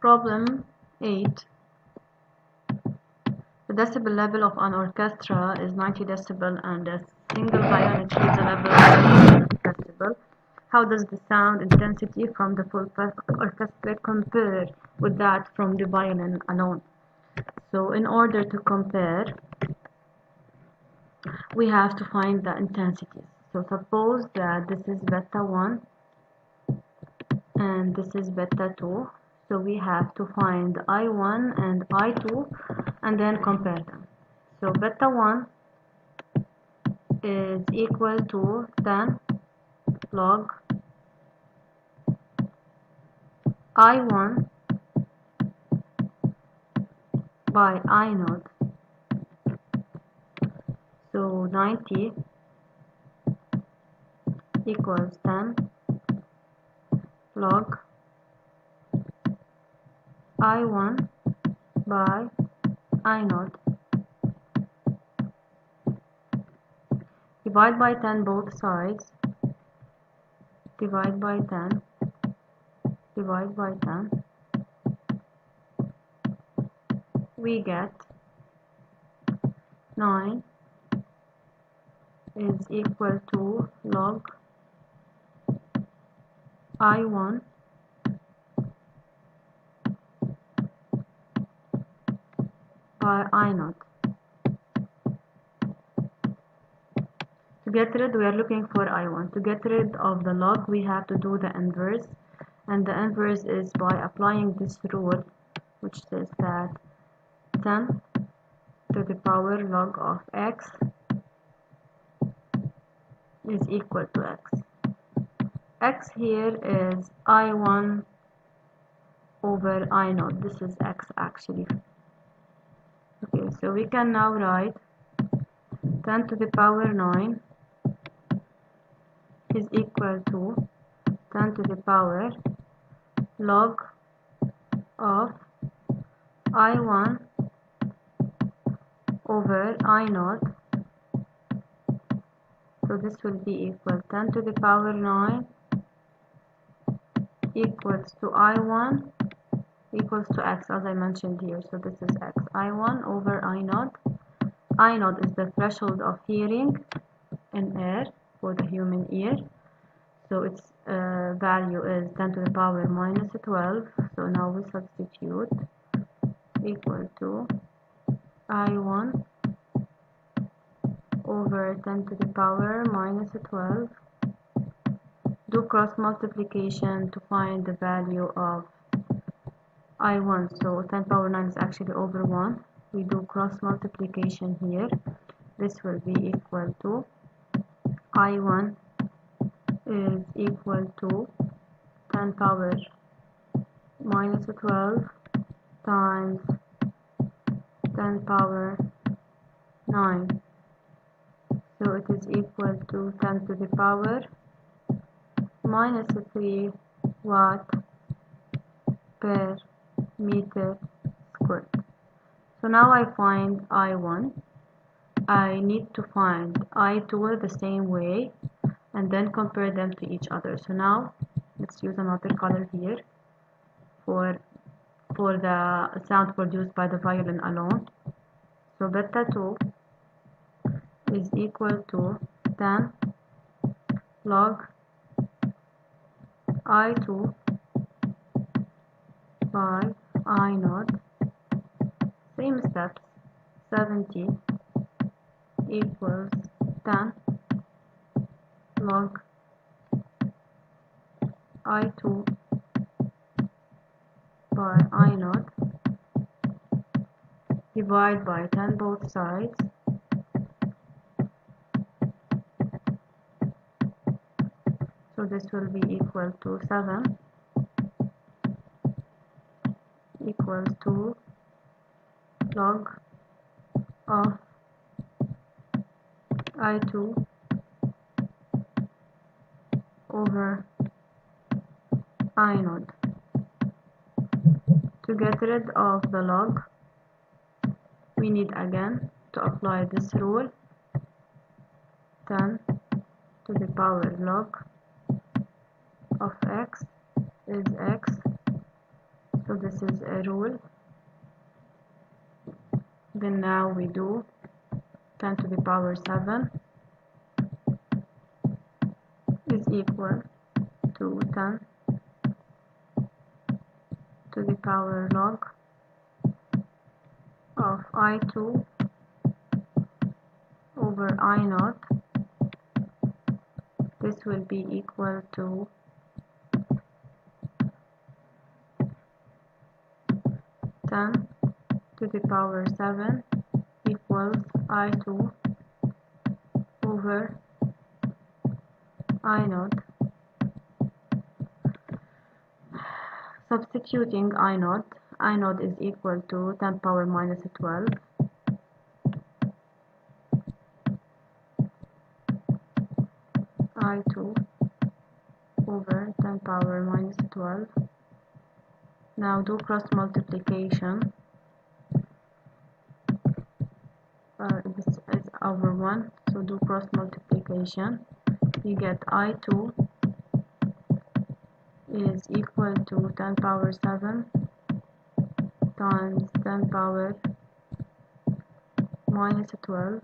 Problem 8. The decibel level of an orchestra is 90 decibel and a single violin achieves a level of 30 decibel. How does the sound intensity from the full orchestra compare with that from the violin alone? So in order to compare, we have to find the intensities. So suppose that this is beta 1 and this is beta 2. So we have to find I1 and I2 and then compare them. So beta 1 is equal to 10 log I1 by I naught. So 90 equals 10 log I1 by I naught. Divide by 10 both sides. Divide by 10. Divide by 10. We get 9 is equal to log I1 by I naught. To get rid, we are looking for I1. To get rid of the log, we have to do the inverse, and the inverse is by applying this rule, which says that 10 to the power log of x is equal to x. X here is I1 over I naught. This is x actually. Okay, so we can now write 10 to the power 9 is equal to 10 to the power log of I1 over I naught. So this will be equal 10 to the power 9 equals to I1 equals to x, as I mentioned here. So this is x. I1 over I naught. I naught is the threshold of hearing in air for the human ear. So its value is 10 to the power minus 12. So now we substitute equal to I1 over 10 to the power minus 12. Do cross multiplication to find the value of I1. So 10 power 9 is actually over 1. We do cross multiplication here. This will be equal to I1 is equal to 10 power minus 12 times 10 power 9. So it is equal to 10 to the power minus 3 watt per meter squared. So now I find I1. I need to find I2 the same way and then compare them to each other. So now let's use another color here for the sound produced by the violin alone. So beta 2 is equal to 10 log I2 by I naught. Same steps. 70 equals 10 log I2 by I naught. Divide by 10 both sides. So this will be equal to 7 equals to log of I2 over I naught. To get rid of the log, we need again to apply this rule. 10 to the power log of x is x. So this is a rule. Then now we do 10 to the power 7 is equal to 10 to the power log of I2 over I naught. This will be equal to 10 to the power 7 equals I2 over I naught. Substituting I naught is equal to 10 power minus 12 I2 over 10 power minus 12. Now do cross multiplication. This is over 1, so do cross multiplication. You get I2 is equal to 10 power 7 times 10 power minus 12.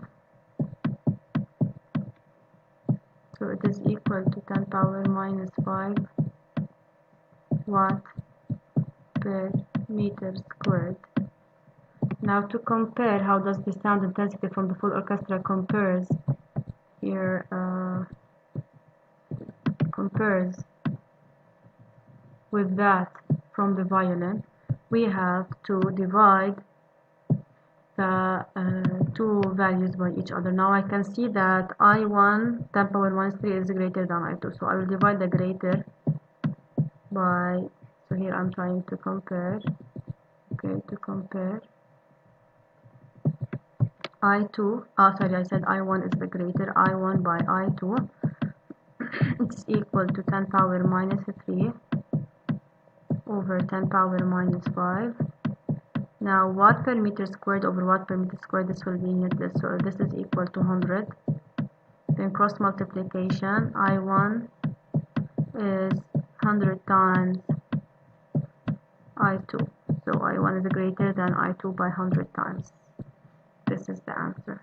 So it is equal to 10 power minus 5 watt per meter squared. Now to compare, how does the sound intensity from the full orchestra compares here, compares with that from the violin, we have to divide the two values by each other. Now I can see that I1 10 power minus 3 is greater than I2, so I will divide the greater by, so here I'm trying to compare, okay, to compare I2, sorry, I said I1 is the greater, I1 by I2, it's equal to 10 power minus 3 over 10 power minus 5. Now watt per meter squared over watt per meter squared, this will be unit, so this is equal to 100. Then cross multiplication, I1 is 100 times I2, so I1 is greater than I2 by 100 times. This is the answer.